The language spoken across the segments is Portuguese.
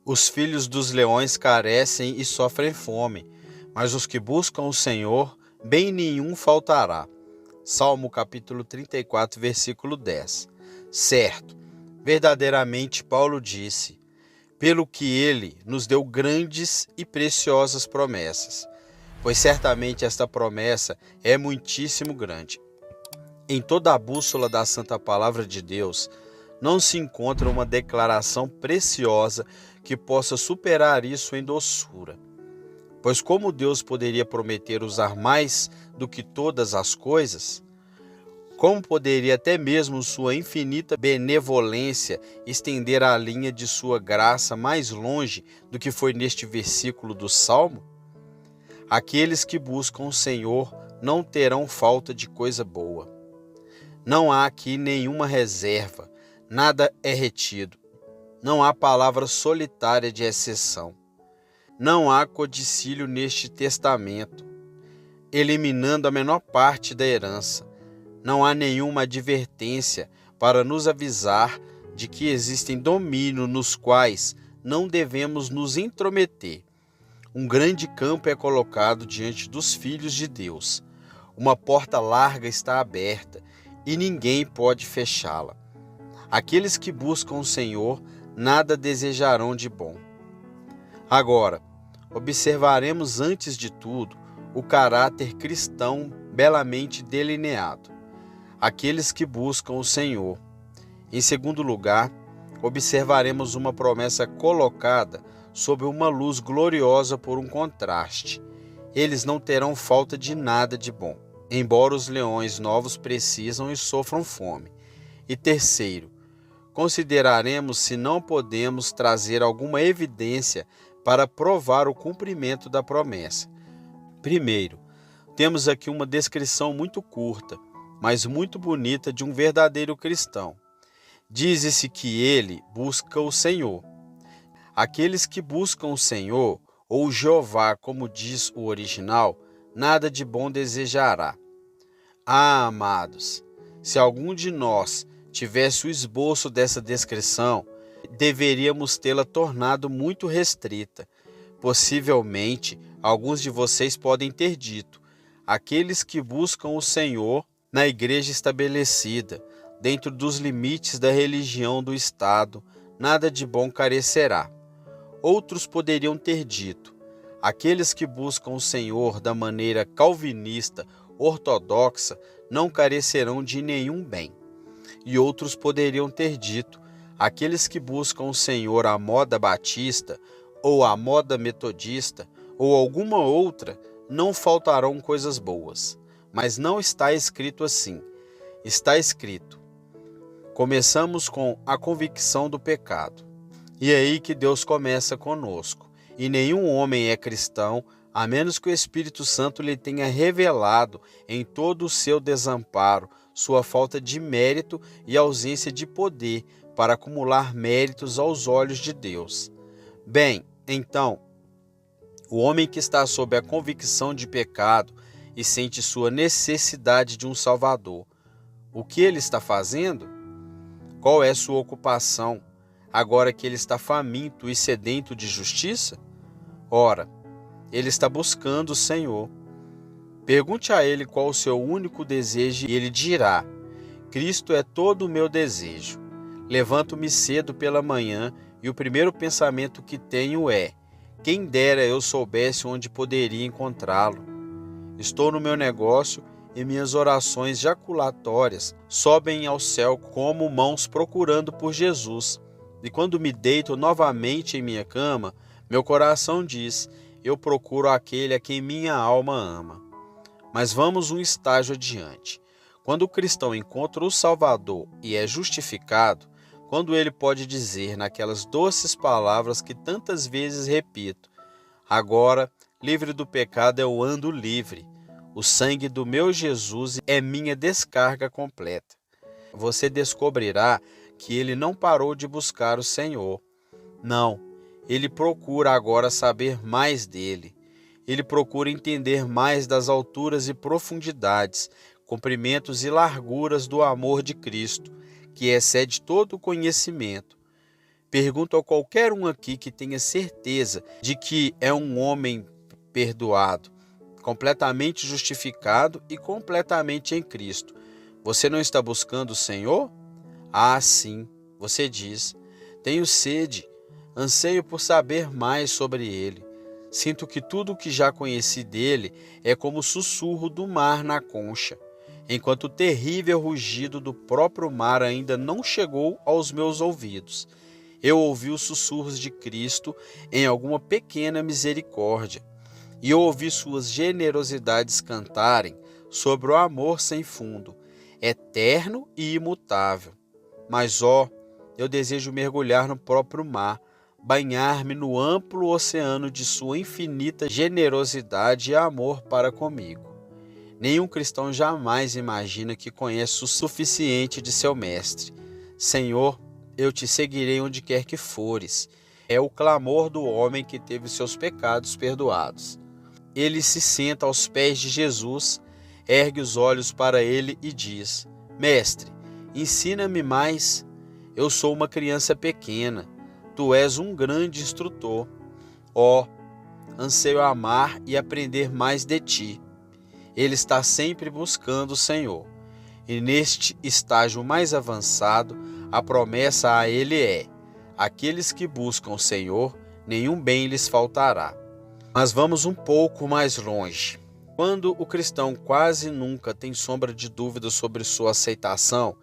Os filhos dos leões carecem e sofrem fome, mas os que buscam o Senhor, bem nenhum faltará. Salmo capítulo 34, versículo 10. Certo, verdadeiramente Paulo disse, pelo que ele nos deu grandes e preciosas promessas, pois certamente esta promessa é muitíssimo grande. Em toda a bússola da Santa Palavra de Deus, não se encontra uma declaração preciosa que possa superar isso em doçura. Pois como Deus poderia prometer usar mais do que todas as coisas? Como poderia até mesmo sua infinita benevolência estender a linha de sua graça mais longe do que foi neste versículo do Salmo? Aqueles que buscam o Senhor não terão falta de coisa boa. Não há aqui nenhuma reserva, nada é retido. Não há palavra solitária de exceção. Não há codicílio neste testamento, eliminando a menor parte da herança. Não há nenhuma advertência para nos avisar de que existem domínios nos quais não devemos nos intrometer. Um grande campo é colocado diante dos filhos de Deus. Uma porta larga está aberta e ninguém pode fechá-la. Aqueles que buscam o Senhor nada desejarão de bom. Agora, observaremos antes de tudo o caráter cristão belamente delineado. Aqueles que buscam o Senhor. Em segundo lugar, observaremos uma promessa colocada sob uma luz gloriosa por um contraste. Eles não terão falta de nada de bom, embora os leões novos precisam e sofram fome. E terceiro, consideraremos se não podemos trazer alguma evidência para provar o cumprimento da promessa. Primeiro, temos aqui uma descrição muito curta, mas muito bonita de um verdadeiro cristão. Diz-se que ele busca o Senhor. Aqueles que buscam o Senhor, ou Jeová, como diz o original, nada de bom desejará. Ah, amados, se algum de nós tivesse o esboço dessa descrição, deveríamos tê-la tornado muito restrita. Possivelmente, alguns de vocês podem ter dito, aqueles que buscam o Senhor na igreja estabelecida, dentro dos limites da religião do Estado, nada de bom carecerá. Outros poderiam ter dito, aqueles que buscam o Senhor da maneira calvinista, ortodoxa, não carecerão de nenhum bem. E outros poderiam ter dito, aqueles que buscam o Senhor à moda batista, ou à moda metodista, ou alguma outra, não faltarão coisas boas. Mas não está escrito assim. Está escrito. Começamos com a convicção do pecado. E é aí que Deus começa conosco. E nenhum homem é cristão, a menos que o Espírito Santo lhe tenha revelado em todo o seu desamparo, sua falta de mérito e ausência de poder para acumular méritos aos olhos de Deus. Bem, então, o homem que está sob a convicção de pecado e sente sua necessidade de um Salvador, o que ele está fazendo? Qual é sua ocupação, agora que ele está faminto e sedento de justiça? Ora, ele está buscando o Senhor. Pergunte a ele qual o seu único desejo e ele dirá, Cristo é todo o meu desejo. Levanto-me cedo pela manhã e o primeiro pensamento que tenho é, quem dera eu soubesse onde poderia encontrá-lo. Estou no meu negócio e minhas orações jaculatórias sobem ao céu como mãos procurando por Jesus. E quando me deito novamente em minha cama, meu coração diz, eu procuro aquele a quem minha alma ama. Mas vamos um estágio adiante. Quando o cristão encontra o Salvador e é justificado, quando ele pode dizer naquelas doces palavras que tantas vezes repito, agora, livre do pecado, eu ando livre. O sangue do meu Jesus é minha descarga completa. Você descobrirá que ele não parou de buscar o Senhor. Não, ele procura agora saber mais dele. Ele procura entender mais das alturas e profundidades, comprimentos e larguras do amor de Cristo, que excede todo o conhecimento. Pergunto a qualquer um aqui que tenha certeza de que é um homem perdoado, completamente justificado e completamente em Cristo. Você não está buscando o Senhor? Ah, sim, você diz. Tenho sede, anseio por saber mais sobre Ele. Sinto que tudo o que já conheci dele é como o sussurro do mar na concha, enquanto o terrível rugido do próprio mar ainda não chegou aos meus ouvidos. Eu ouvi os sussurros de Cristo em alguma pequena misericórdia, e eu ouvi suas generosidades cantarem sobre o amor sem fundo, eterno e imutável. Mas, eu desejo mergulhar no próprio mar, banhar-me no amplo oceano de sua infinita generosidade e amor para comigo. Nenhum cristão jamais imagina que conhece o suficiente de seu mestre. Senhor, eu te seguirei onde quer que fores. É o clamor do homem que teve seus pecados perdoados. Ele se senta aos pés de Jesus, ergue os olhos para ele e diz: Mestre, ensina-me mais. Eu sou uma criança pequena, tu és um grande instrutor. Anseio amar e aprender mais de ti. Ele está sempre buscando o Senhor. E neste estágio mais avançado, a promessa a ele é: aqueles que buscam o Senhor, nenhum bem lhes faltará. Mas vamos um pouco mais longe. Quando o cristão quase nunca tem sombra de dúvida sobre sua aceitação,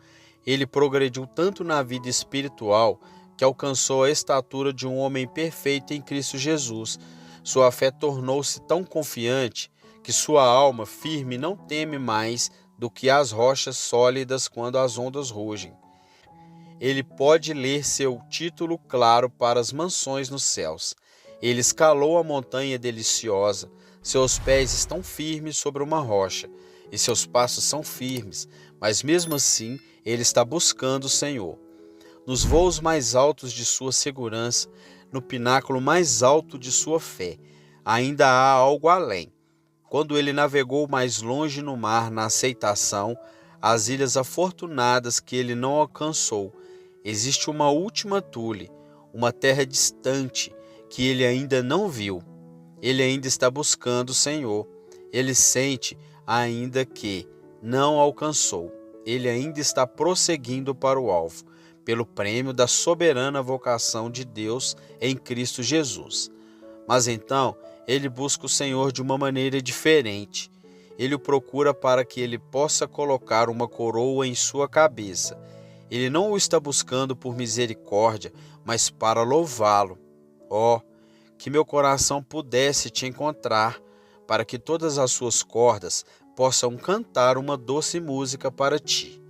ele progrediu tanto na vida espiritual que alcançou a estatura de um homem perfeito em Cristo Jesus. Sua fé tornou-se tão confiante que sua alma firme não teme mais do que as rochas sólidas quando as ondas rugem. Ele pode ler seu título claro para as mansões nos céus. Ele escalou a montanha deliciosa, seus pés estão firmes sobre uma rocha, e seus passos são firmes, mas mesmo assim ele está buscando o Senhor. Nos voos mais altos de sua segurança, no pináculo mais alto de sua fé, ainda há algo além. Quando ele navegou mais longe no mar na aceitação, as ilhas afortunadas que ele não alcançou, existe uma última tule, uma terra distante que ele ainda não viu. Ele ainda está buscando o Senhor. Ele sente ainda que não alcançou. Ele ainda está prosseguindo para o alvo, pelo prêmio da soberana vocação de Deus em Cristo Jesus. Mas então, ele busca o Senhor de uma maneira diferente. Ele o procura para que ele possa colocar uma coroa em sua cabeça. Ele não o está buscando por misericórdia, mas para louvá-lo. Que meu coração pudesse te encontrar, para que todas as suas cordas possam cantar uma doce música para ti.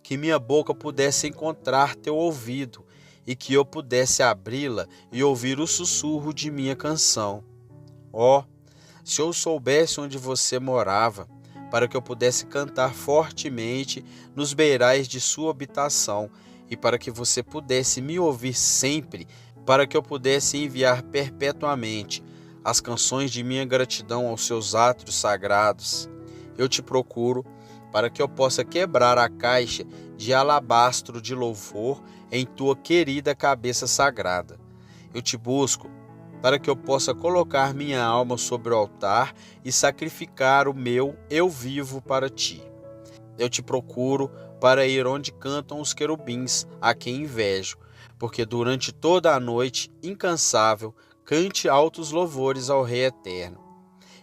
Que minha boca pudesse encontrar teu ouvido, e que eu pudesse abri-la e ouvir o sussurro de minha canção. Se eu soubesse onde você morava, para que eu pudesse cantar fortemente nos beirais de sua habitação, e para que você pudesse me ouvir sempre, para que eu pudesse enviar perpetuamente as canções de minha gratidão aos seus átrios sagrados. Eu te procuro para que eu possa quebrar a caixa de alabastro de louvor em tua querida cabeça sagrada. Eu te busco para que eu possa colocar minha alma sobre o altar e sacrificar o meu eu vivo para ti. Eu te procuro para ir onde cantam os querubins, a quem invejo, porque durante toda a noite, incansável, cante altos louvores ao Rei Eterno.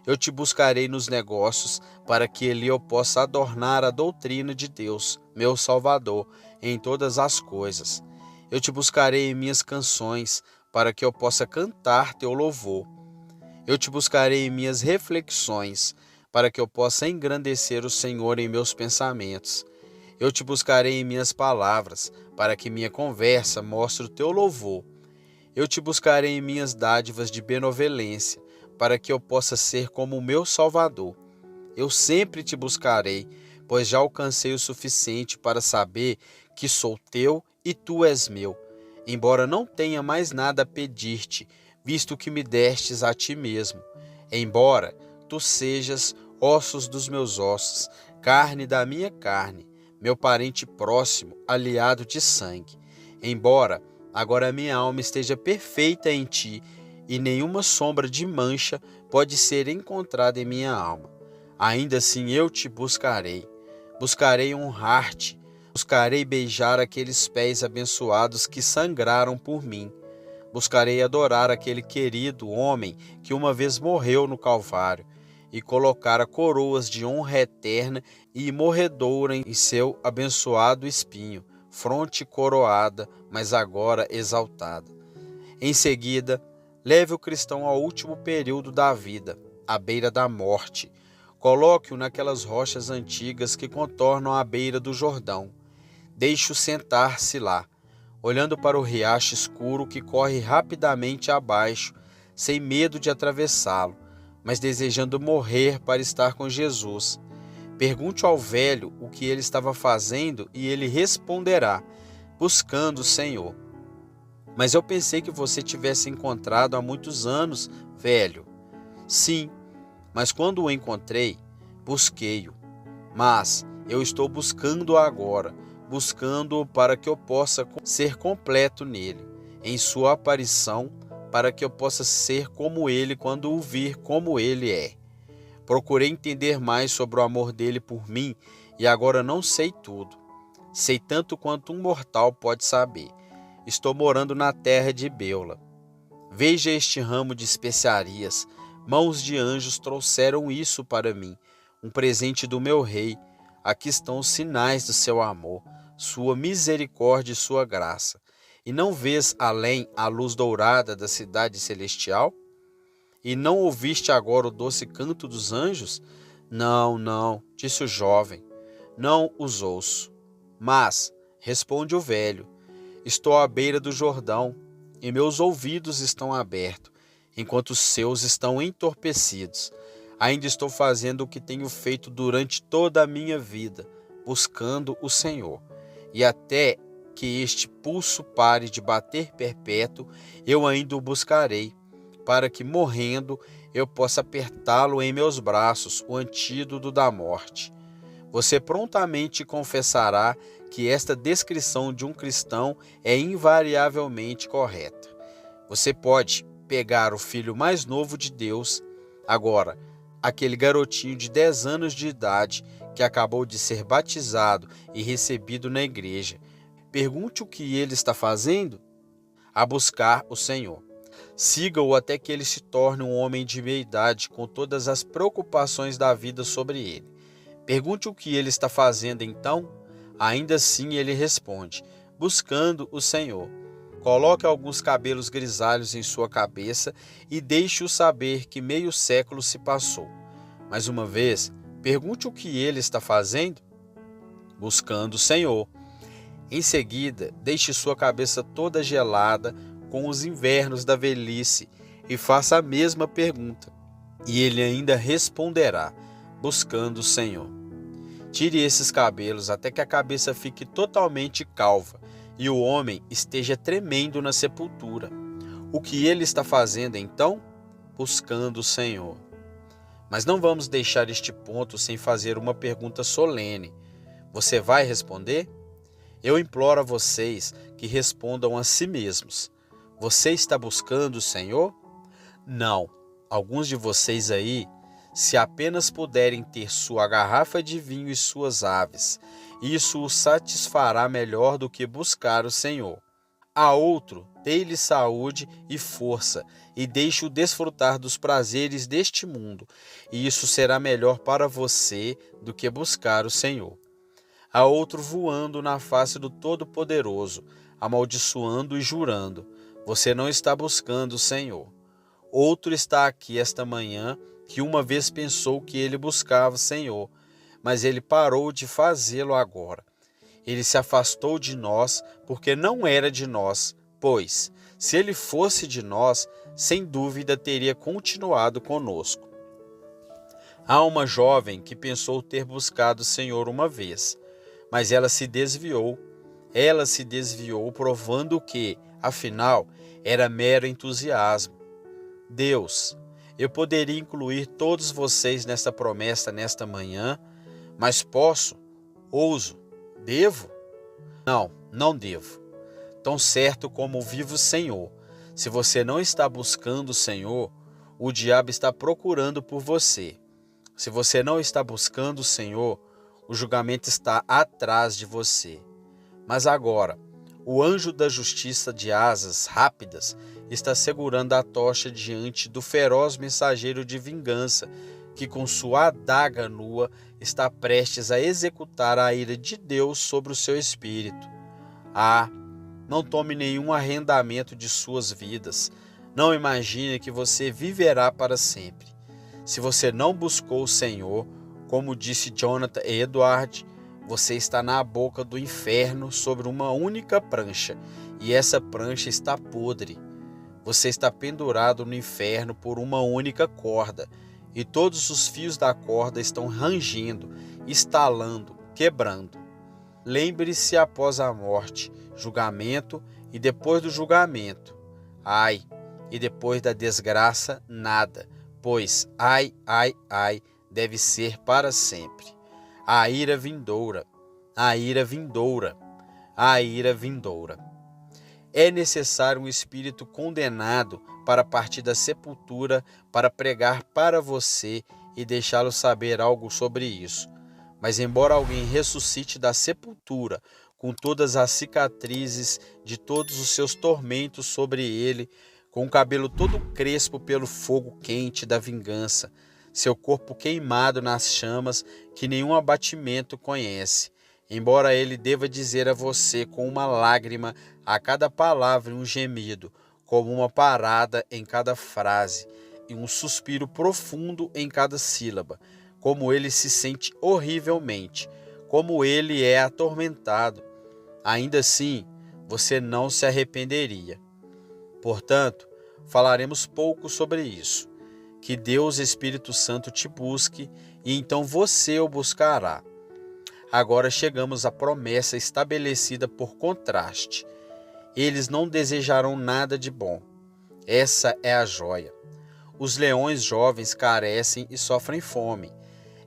Eu te buscarei nos negócios, para que ali eu possa adornar a doutrina de Deus, meu Salvador, em todas as coisas. Eu te buscarei em minhas canções, para que eu possa cantar teu louvor. Eu te buscarei em minhas reflexões, para que eu possa engrandecer o Senhor em meus pensamentos. Eu te buscarei em minhas palavras, para que minha conversa mostre o teu louvor. Eu te buscarei em minhas dádivas de benevolência, para que eu possa ser como o meu Salvador. Eu sempre te buscarei, pois já alcancei o suficiente para saber que sou teu e tu és meu, embora não tenha mais nada a pedir-te, visto que me destes a ti mesmo. Embora tu sejas ossos dos meus ossos, carne da minha carne, meu parente próximo, aliado de sangue. Embora agora minha alma esteja perfeita em ti, e nenhuma sombra de mancha pode ser encontrada em minha alma, ainda assim eu te buscarei. Buscarei honrar-te, buscarei beijar aqueles pés abençoados que sangraram por mim. Buscarei adorar aquele querido homem que uma vez morreu no Calvário e colocara coroas de honra eterna e morredoura em seu abençoado espinho, fronte coroada, mas agora exaltada. Em seguida, leve o cristão ao último período da vida, à beira da morte. Coloque-o naquelas rochas antigas que contornam a beira do Jordão. Deixe-o sentar-se lá, olhando para o riacho escuro que corre rapidamente abaixo, sem medo de atravessá-lo, mas desejando morrer para estar com Jesus. Pergunte ao velho o que ele estava fazendo e ele responderá: buscando o Senhor. Mas eu pensei que você tivesse encontrado há muitos anos, velho. Sim, mas quando o encontrei, busquei-o. Mas eu estou buscando-o agora, buscando-o para que eu possa ser completo nele, em sua aparição, para que eu possa ser como ele quando o vir como ele é. Procurei entender mais sobre o amor dele por mim e agora não sei tudo. Sei tanto quanto um mortal pode saber. Estou morando na terra de Beula. Veja este ramo de especiarias. Mãos de anjos trouxeram isso para mim, um presente do meu rei. Aqui estão os sinais do seu amor, sua misericórdia e sua graça. E não vês além a luz dourada da cidade celestial? E não ouviste agora o doce canto dos anjos? Não, não, disse o jovem, não os ouço. Mas, responde o velho, estou à beira do Jordão, e meus ouvidos estão abertos, enquanto os seus estão entorpecidos. Ainda estou fazendo o que tenho feito durante toda a minha vida, buscando o Senhor. E até que este pulso pare de bater perpétuo, eu ainda o buscarei, para que, morrendo, eu possa apertá-lo em meus braços, o antídoto da morte. Você prontamente confessará que esta descrição de um cristão é invariavelmente correta. Você pode pegar o filho mais novo de Deus, agora, aquele garotinho de 10 anos de idade que acabou de ser batizado e recebido na igreja. Pergunte o que ele está fazendo? A buscar o Senhor. Siga-o até que ele se torne um homem de meia idade com todas as preocupações da vida sobre ele. Pergunte o que ele está fazendo então? Ainda assim ele responde, buscando o Senhor. Coloque alguns cabelos grisalhos em sua cabeça e deixe-o saber que meio século se passou. Mais uma vez, pergunte o que ele está fazendo? Buscando o Senhor. Em seguida, deixe sua cabeça toda gelada com os invernos da velhice e faça a mesma pergunta. E ele ainda responderá, buscando o Senhor. Tire esses cabelos até que a cabeça fique totalmente calva e o homem esteja tremendo na sepultura. O que ele está fazendo então? Buscando o Senhor. Mas não vamos deixar este ponto sem fazer uma pergunta solene. Você vai responder? Eu imploro a vocês que respondam a si mesmos. Você está buscando o Senhor? Não. Alguns de vocês aí, se apenas puderem ter sua garrafa de vinho e suas aves, isso os satisfará melhor do que buscar o Senhor. A outro, dê-lhe saúde e força, e deixe-o desfrutar dos prazeres deste mundo, e isso será melhor para você do que buscar o Senhor. A outro voando na face do Todo-Poderoso, amaldiçoando e jurando, você não está buscando o Senhor. Outro está aqui esta manhã, que uma vez pensou que ele buscava o Senhor, mas ele parou de fazê-lo agora. Ele se afastou de nós porque não era de nós, pois, se ele fosse de nós, sem dúvida teria continuado conosco. Há uma jovem que pensou ter buscado o Senhor uma vez, mas ela se desviou. Ela se desviou provando que, afinal, era mero entusiasmo. Deus, eu poderia incluir todos vocês nesta promessa nesta manhã, mas posso, ouso, devo? Não, não devo. Tão certo como o vivo Senhor, se você não está buscando o Senhor, o diabo está procurando por você. Se você não está buscando o Senhor, o julgamento está atrás de você. Mas agora, o anjo da justiça de asas rápidas está segurando a tocha diante do feroz mensageiro de vingança, que com sua adaga nua está prestes a executar a ira de Deus sobre o seu espírito. Ah, não tome nenhum arrendamento de suas vidas. Não imagine que você viverá para sempre. Se você não buscou o Senhor, como disse Jonathan e Edward, você está na boca do inferno sobre uma única prancha, e essa prancha está podre. Você está pendurado no inferno por uma única corda, e todos os fios da corda estão rangendo, estalando, quebrando. Lembre-se após a morte, julgamento e depois do julgamento. Ai, e depois da desgraça, nada, pois ai, ai, ai, deve ser para sempre. A ira vindoura, a ira vindoura, a ira vindoura. É necessário um espírito condenado para partir da sepultura para pregar para você e deixá-lo saber algo sobre isso. Mas embora alguém ressuscite da sepultura, com todas as cicatrizes de todos os seus tormentos sobre ele, com o cabelo todo crespo pelo fogo quente da vingança, seu corpo queimado nas chamas que nenhum abatimento conhece, embora ele deva dizer a você com uma lágrima a cada palavra e um gemido, como uma parada em cada frase e um suspiro profundo em cada sílaba, como ele se sente horrivelmente, como ele é atormentado, ainda assim você não se arrependeria. Portanto, falaremos pouco sobre isso. Que Deus Espírito Santo te busque e então você o buscará. Agora chegamos à promessa estabelecida por contraste. Eles não desejarão nada de bom. Essa é a joia. Os leões jovens carecem e sofrem fome.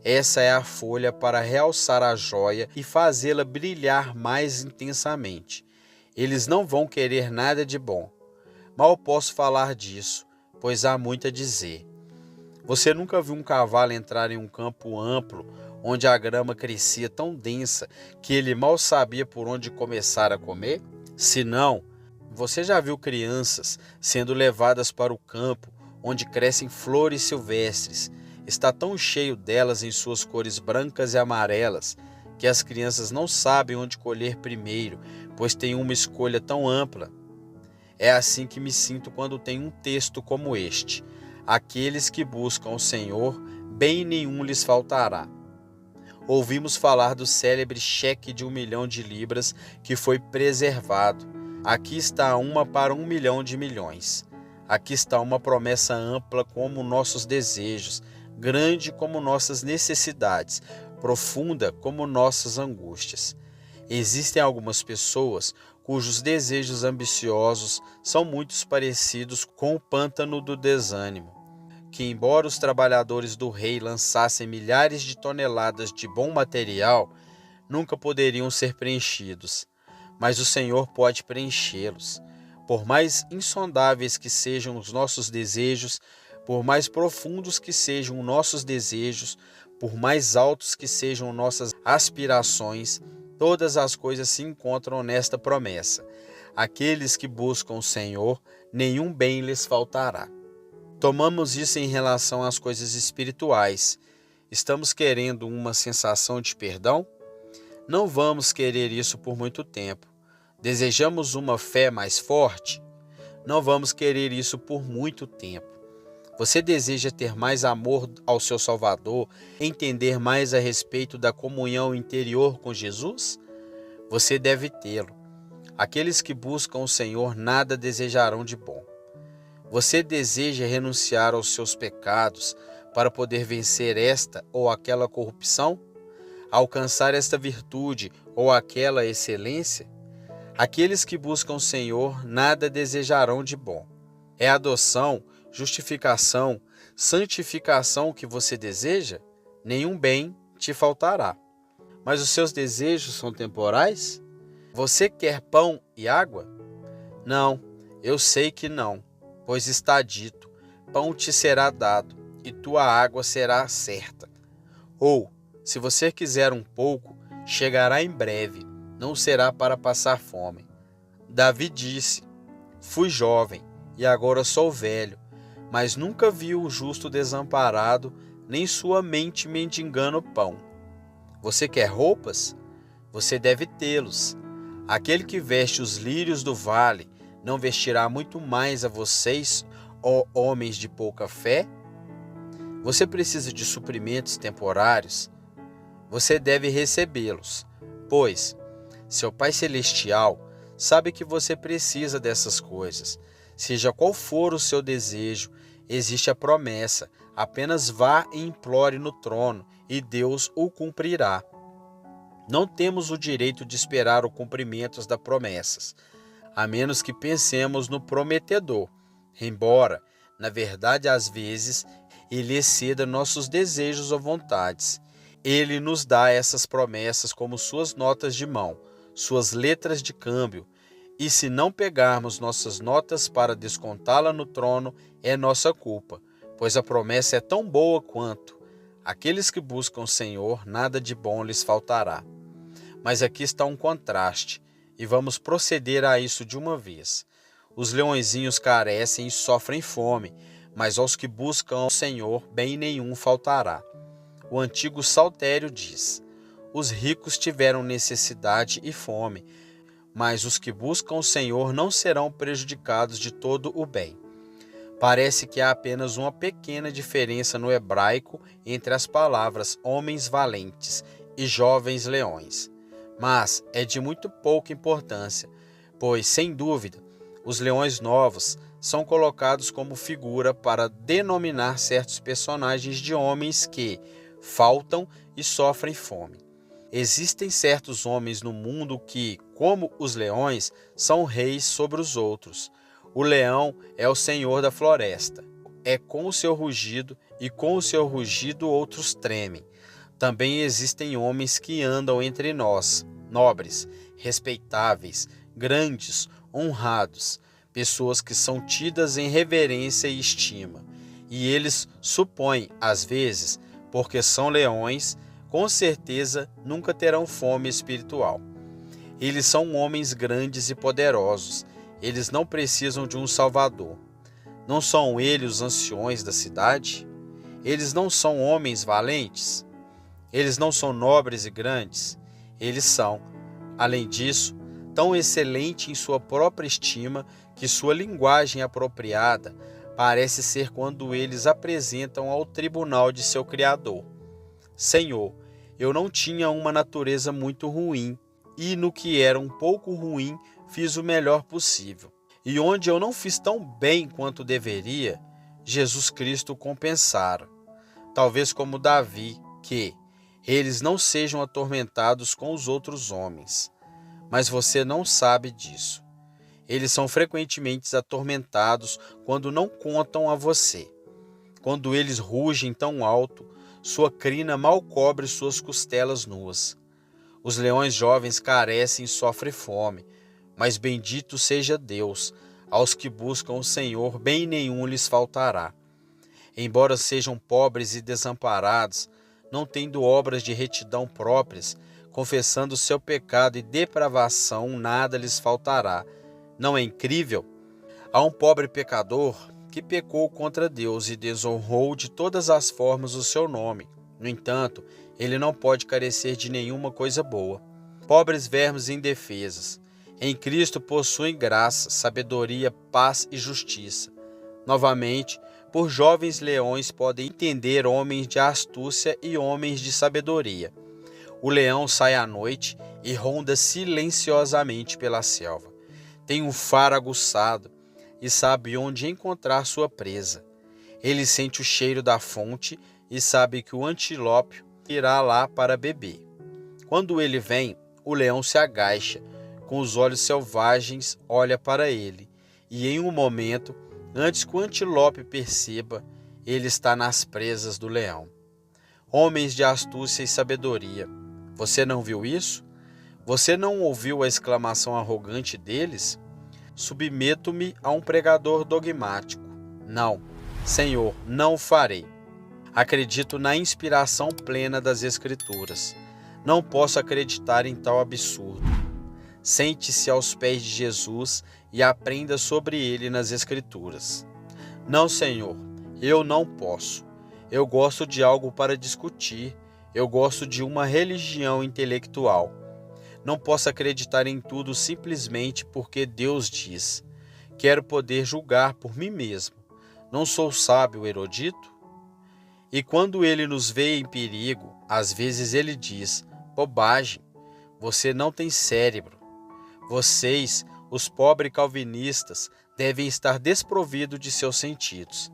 Essa é a folha para realçar a joia e fazê-la brilhar mais intensamente. Eles não vão querer nada de bom. Mal posso falar disso, pois há muito a dizer. Você nunca viu um cavalo entrar em um campo amplo, onde a grama crescia tão densa que ele mal sabia por onde começar a comer? Se não, você já viu crianças sendo levadas para o campo, onde crescem flores silvestres? Está tão cheio delas em suas cores brancas e amarelas, que as crianças não sabem onde colher primeiro, pois tem uma escolha tão ampla. É assim que me sinto quando tenho um texto como este. Aqueles que buscam o Senhor, bem nenhum lhes faltará. Ouvimos falar do célebre cheque de 1 milhão de libras que foi preservado. Aqui está uma para 1 milhão de milhões. Aqui está uma promessa ampla como nossos desejos, grande como nossas necessidades, profunda como nossas angústias. Existem algumas pessoas cujos desejos ambiciosos são muito parecidos com o pântano do desânimo, que embora os trabalhadores do rei lançassem milhares de toneladas de bom material, nunca poderiam ser preenchidos, mas o Senhor pode preenchê-los. Por mais insondáveis que sejam os nossos desejos, por mais profundos que sejam nossos desejos, por mais altos que sejam nossas aspirações, todas as coisas se encontram nesta promessa. Aqueles que buscam o Senhor, nenhum bem lhes faltará. Tomamos isso em relação às coisas espirituais. Estamos querendo uma sensação de perdão? Não vamos querer isso por muito tempo. Desejamos uma fé mais forte? Não vamos querer isso por muito tempo. Você deseja ter mais amor ao seu Salvador, entender mais a respeito da comunhão interior com Jesus? Você deve tê-lo. Aqueles que buscam o Senhor nada desejarão de bom. Você deseja renunciar aos seus pecados para poder vencer esta ou aquela corrupção? Alcançar esta virtude ou aquela excelência? Aqueles que buscam o Senhor nada desejarão de bom. É adoção, justificação, santificação que você deseja? Nenhum bem te faltará. Mas os seus desejos são temporais? Você quer pão e água? Não, eu sei que não, pois está dito: pão te será dado, e tua água será certa. Ou, se você quiser um pouco, chegará em breve, não será para passar fome. Davi disse: fui jovem, e agora sou velho, mas nunca vi o justo desamparado, nem sua mente mendigando pão. Você quer roupas? Você deve tê-los. Aquele que veste os lírios do vale não vestirá muito mais a vocês, ó homens de pouca fé? Você precisa de suprimentos temporários? Você deve recebê-los, pois seu Pai Celestial sabe que você precisa dessas coisas. Seja qual for o seu desejo, existe a promessa. Apenas vá e implore no trono, e Deus o cumprirá. Não temos o direito de esperar o cumprimento das promessas, a menos que pensemos no prometedor, embora, na verdade, às vezes, ele exceda nossos desejos ou vontades. Ele nos dá essas promessas como suas notas de mão, suas letras de câmbio, e se não pegarmos nossas notas para descontá-la no trono, é nossa culpa, pois a promessa é tão boa quanto: aqueles que buscam o Senhor, nada de bom lhes faltará. Mas aqui está um contraste, e vamos proceder a isso de uma vez. Os leõezinhos carecem e sofrem fome, mas aos que buscam o Senhor, bem nenhum faltará. O antigo saltério diz: os ricos tiveram necessidade e fome, mas os que buscam o Senhor não serão prejudicados de todo o bem. Parece que há apenas uma pequena diferença no hebraico entre as palavras homens valentes e jovens leões, mas é de muito pouca importância, pois, sem dúvida, os leões novos são colocados como figura para denominar certos personagens de homens que faltam e sofrem fome. Existem certos homens no mundo que, como os leões, são reis sobre os outros. O leão é o senhor da floresta. É com o seu rugido, e com o seu rugido outros tremem. Também existem homens que andam entre nós, nobres, respeitáveis, grandes, honrados, pessoas que são tidas em reverência e estima. E eles supõem, às vezes, porque são leões, com certeza nunca terão fome espiritual. Eles são homens grandes e poderosos. Eles não precisam de um salvador. Não são eles os anciões da cidade? Eles não são homens valentes? Eles não são nobres e grandes? Eles são, além disso, tão excelente em sua própria estima que sua linguagem apropriada parece ser quando eles apresentam ao tribunal de seu Criador: Senhor, eu não tinha uma natureza muito ruim, e no que era um pouco ruim, fiz o melhor possível. E onde eu não fiz tão bem quanto deveria, Jesus Cristo compensara. Talvez como Davi, que eles não sejam atormentados com os outros homens. Mas você não sabe disso. Eles são frequentemente atormentados quando não contam a você. Quando eles rugem tão alto, sua crina mal cobre suas costelas nuas. Os leões jovens carecem e sofrem fome, mas bendito seja Deus, aos que buscam o Senhor, bem nenhum lhes faltará. Embora sejam pobres e desamparados, não tendo obras de retidão próprias, confessando seu pecado e depravação, nada lhes faltará. Não é incrível? Há um pobre pecador que pecou contra Deus e desonrou de todas as formas o seu nome. No entanto, ele não pode carecer de nenhuma coisa boa. Pobres vermes indefesas, em Cristo possuem graça, sabedoria, paz e justiça. Novamente, por jovens leões podem entender homens de astúcia e homens de sabedoria. O leão sai à noite e ronda silenciosamente pela selva. Tem um faro aguçado e sabe onde encontrar sua presa. Ele sente o cheiro da fonte e sabe que o antílope irá lá para beber. Quando ele vem, o leão se agacha, com os olhos selvagens olha para ele, e em um momento, antes que o antílope perceba, ele está nas presas do leão. Homens de astúcia e sabedoria, você não viu isso? Você não ouviu a exclamação arrogante deles? submeto-me a um pregador dogmático. Não, Senhor, não o farei. Acredito na inspiração plena das Escrituras. Não posso acreditar em tal absurdo. Sente-se aos pés de Jesus e aprenda sobre ele nas Escrituras. Não, Senhor, eu não posso. Eu gosto de algo para discutir. Eu gosto de uma religião intelectual. Não posso acreditar em tudo simplesmente porque Deus diz. Quero poder julgar por mim mesmo. Não sou sábio erudito? E quando ele nos vê em perigo, às vezes ele diz: bobagem, você não tem cérebro. Vocês, os pobres calvinistas, devem estar desprovidos de seus sentidos.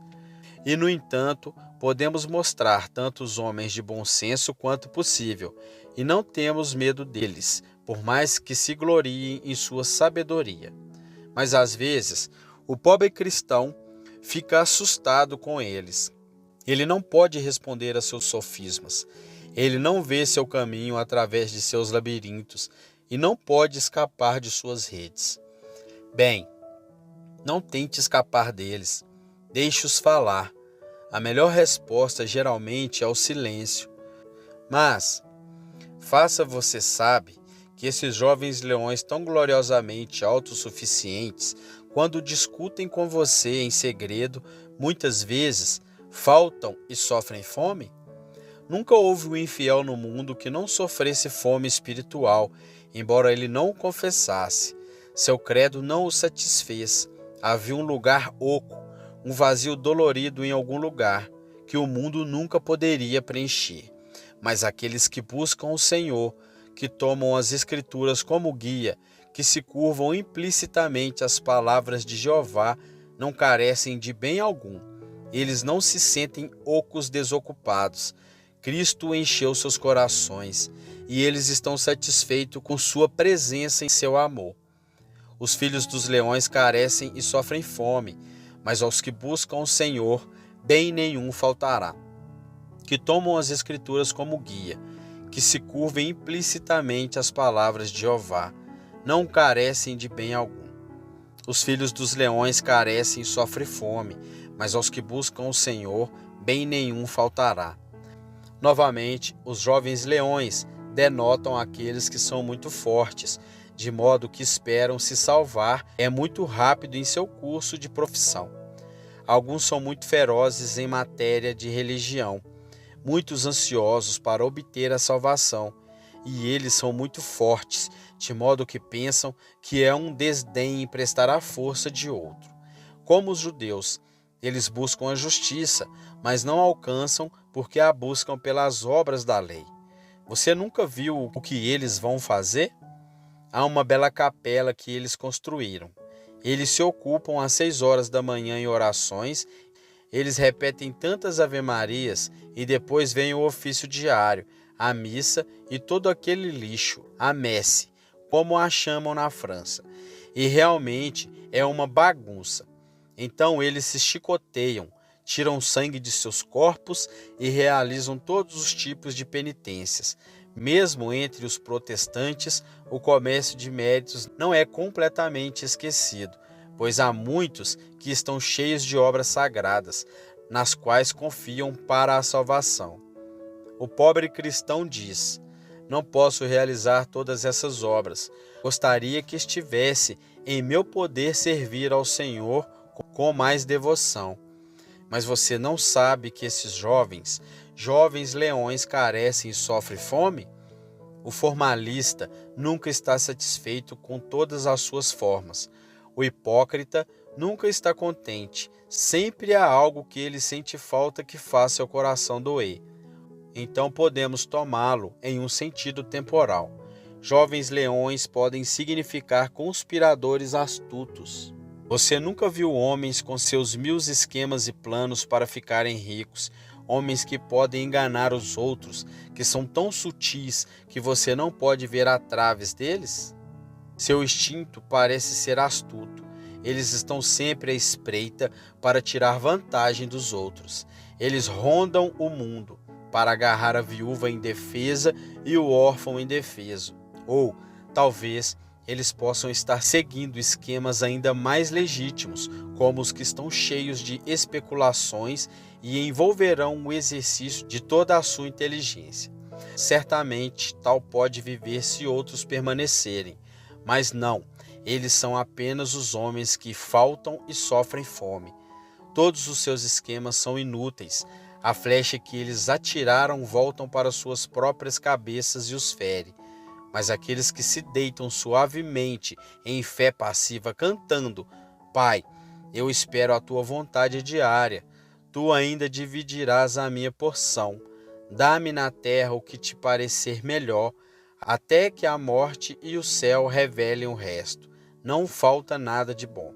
E, no entanto, podemos mostrar tanto os homens de bom senso quanto possível, e não temos medo deles, por mais que se gloriem em sua sabedoria. Mas, às vezes, o pobre cristão fica assustado com eles. Ele não pode responder a seus sofismas. Ele não vê seu caminho através de seus labirintos e não pode escapar de suas redes. Bem, não tente escapar deles. Deixe-os falar. A melhor resposta geralmente é o silêncio. Mas, você sabe que esses jovens leões tão gloriosamente autossuficientes, quando discutem com você em segredo, muitas vezes faltam e sofrem fome? Nunca houve um infiel no mundo que não sofresse fome espiritual, embora ele não o confessasse. Seu credo não o satisfez. Havia um lugar oco, um vazio dolorido em algum lugar, que o mundo nunca poderia preencher. Mas aqueles que buscam o Senhor, que tomam as Escrituras como guia, que se curvam implicitamente às palavras de Jeová, não carecem de bem algum. Eles não se sentem ocos desocupados. Cristo encheu seus corações e eles estão satisfeitos com sua presença em seu amor. Os filhos dos leões carecem e sofrem fome, mas aos que buscam o Senhor, bem nenhum faltará. Que tomam as Escrituras como guia, que se curvem implicitamente às palavras de Jeová, não carecem de bem algum. Os filhos dos leões carecem e sofrem fome, mas aos que buscam o Senhor, bem nenhum faltará. Novamente, os jovens leões denotam aqueles que são muito fortes, de modo que esperam se salvar muito rápido em seu curso de profissão. Alguns são muito ferozes em matéria de religião, muitos ansiosos para obter a salvação, e eles são muito fortes, de modo que pensam que é um desdém emprestar a força de outro. Como os judeus, eles buscam a justiça, mas não alcançam porque a buscam pelas obras da lei. Você nunca viu o que eles vão fazer? Há uma bela capela que eles construíram. Eles se ocupam às 6 horas da manhã em orações. Eles repetem tantas ave-marias e depois vem o ofício diário, a missa e todo aquele lixo, a messe, como a chamam na França. E realmente é uma bagunça. Então eles se chicoteiam, tiram sangue de seus corpos e realizam todos os tipos de penitências. Mesmo entre os protestantes, o comércio de méritos não é completamente esquecido, pois há muitos que estão cheios de obras sagradas, nas quais confiam para a salvação. O pobre cristão diz: não posso realizar todas essas obras. Gostaria que estivesse em meu poder servir ao Senhor com mais devoção. Mas você não sabe que esses jovens leões carecem e sofrem fome? O formalista nunca está satisfeito com todas as suas formas. O hipócrita nunca está contente. Sempre há algo que ele sente falta que faça seu coração doer. Então podemos tomá-lo em um sentido temporal. Jovens leões podem significar conspiradores astutos. Você nunca viu homens com seus 1000 esquemas e planos para ficarem ricos, homens que podem enganar os outros, que são tão sutis que você não pode ver a través deles? Seu instinto parece ser astuto. Eles estão sempre à espreita para tirar vantagem dos outros. Eles rondam o mundo para agarrar a viúva indefesa e o órfão indefeso. Ou, talvez, eles possam estar seguindo esquemas ainda mais legítimos, como os que estão cheios de especulações e envolverão o exercício de toda a sua inteligência. Certamente tal pode viver se outros permanecerem, mas não, eles são apenas os homens que faltam e sofrem fome. Todos os seus esquemas são inúteis. A flecha que eles atiraram voltam para suas próprias cabeças e os fere. Mas aqueles que se deitam suavemente em fé passiva, cantando: Pai, eu espero a tua vontade diária. Tu ainda dividirás a minha porção. Dá-me na terra o que te parecer melhor, até que a morte e o céu revelem o resto. Não falta nada de bom.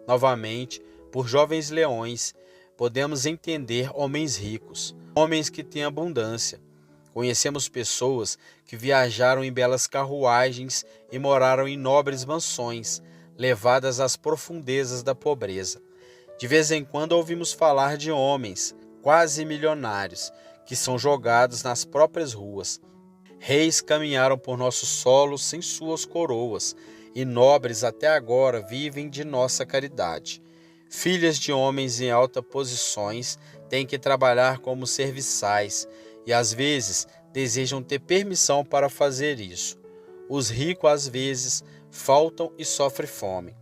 Novamente, por jovens leões, podemos entender homens ricos, homens que têm abundância. Conhecemos pessoas que viajaram em belas carruagens e moraram em nobres mansões, levadas às profundezas da pobreza. De vez em quando ouvimos falar de homens, quase milionários, que são jogados nas próprias ruas. Reis caminharam por nosso solo sem suas coroas, e nobres até agora vivem de nossa caridade. Filhas de homens em altas posições têm que trabalhar como serviçais, e às vezes desejam ter permissão para fazer isso. Os ricos às vezes faltam e sofrem fome,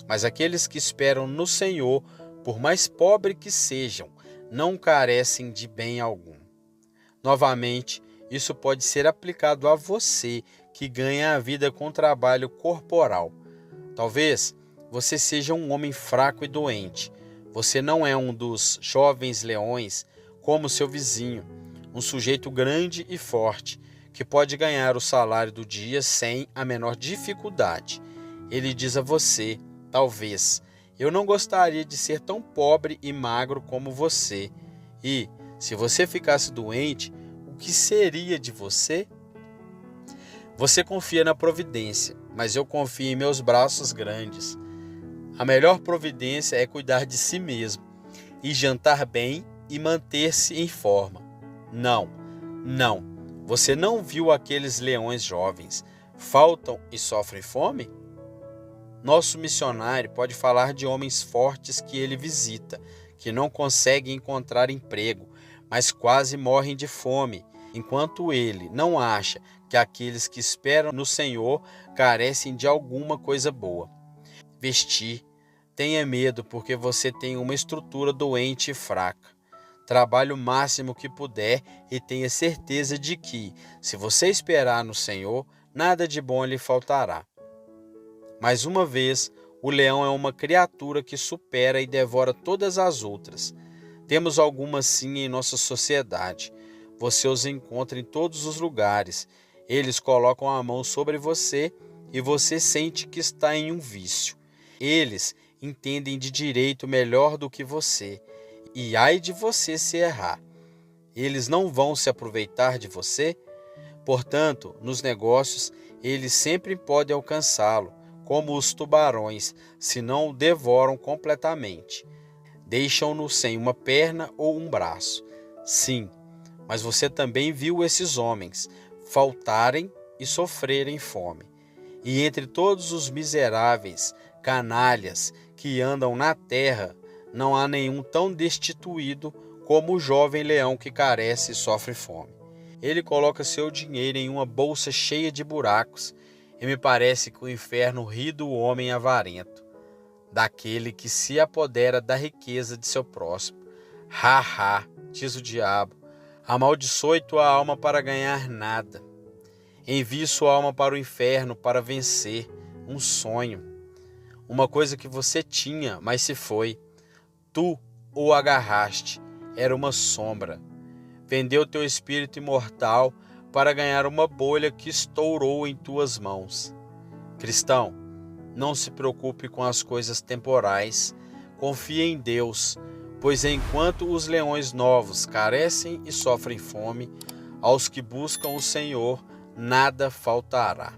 mas aqueles que esperam no Senhor, por mais pobres que sejam, não carecem de bem algum. Novamente, isso pode ser aplicado a você que ganha a vida com trabalho corporal. Talvez você seja um homem fraco e doente. Você não é um dos jovens leões como seu vizinho, um sujeito grande e forte, que pode ganhar o salário do dia sem a menor dificuldade. Ele diz a você, talvez, eu não gostaria de ser tão pobre e magro como você. E, se você ficasse doente, o que seria de você? Você confia na providência, mas eu confio em meus braços grandes. A melhor providência é cuidar de si mesmo, e jantar bem e manter-se em forma. Não, você não viu aqueles leões jovens, faltam e sofrem fome? Nosso missionário pode falar de homens fortes que ele visita, que não conseguem encontrar emprego, mas quase morrem de fome, enquanto ele não acha que aqueles que esperam no Senhor carecem de alguma coisa boa. Vestir, tenha medo porque você tem uma estrutura doente e fraca. Trabalhe o máximo que puder e tenha certeza de que, se você esperar no Senhor, nada de bom lhe faltará. Mais uma vez, o leão é uma criatura que supera e devora todas as outras. Temos algumas sim em nossa sociedade. Você os encontra em todos os lugares. Eles colocam a mão sobre você e você sente que está em um vício. Eles entendem de direito melhor do que você. E ai de você se errar. Eles não vão se aproveitar de você? Portanto, nos negócios, eles sempre podem alcançá-lo, como os tubarões, se não o devoram completamente. Deixam-no sem uma perna ou um braço. Sim, mas você também viu esses homens faltarem e sofrerem fome. E entre todos os miseráveis, canalhas que andam na terra, não há nenhum tão destituído como o jovem leão que carece e sofre fome. Ele coloca seu dinheiro em uma bolsa cheia de buracos, e me parece que o inferno ri do homem avarento, daquele que se apodera da riqueza de seu próximo. Ha, diz o diabo, amaldiçoe tua alma para ganhar nada. Envie sua alma para o inferno para vencer um sonho, uma coisa que você tinha, mas se foi. Tu o agarraste, era uma sombra. Vendeu teu espírito imortal para ganhar uma bolha que estourou em tuas mãos. Cristão, não se preocupe com as coisas temporais, confie em Deus, pois enquanto os leões novos carecem e sofrem fome, aos que buscam o Senhor nada faltará.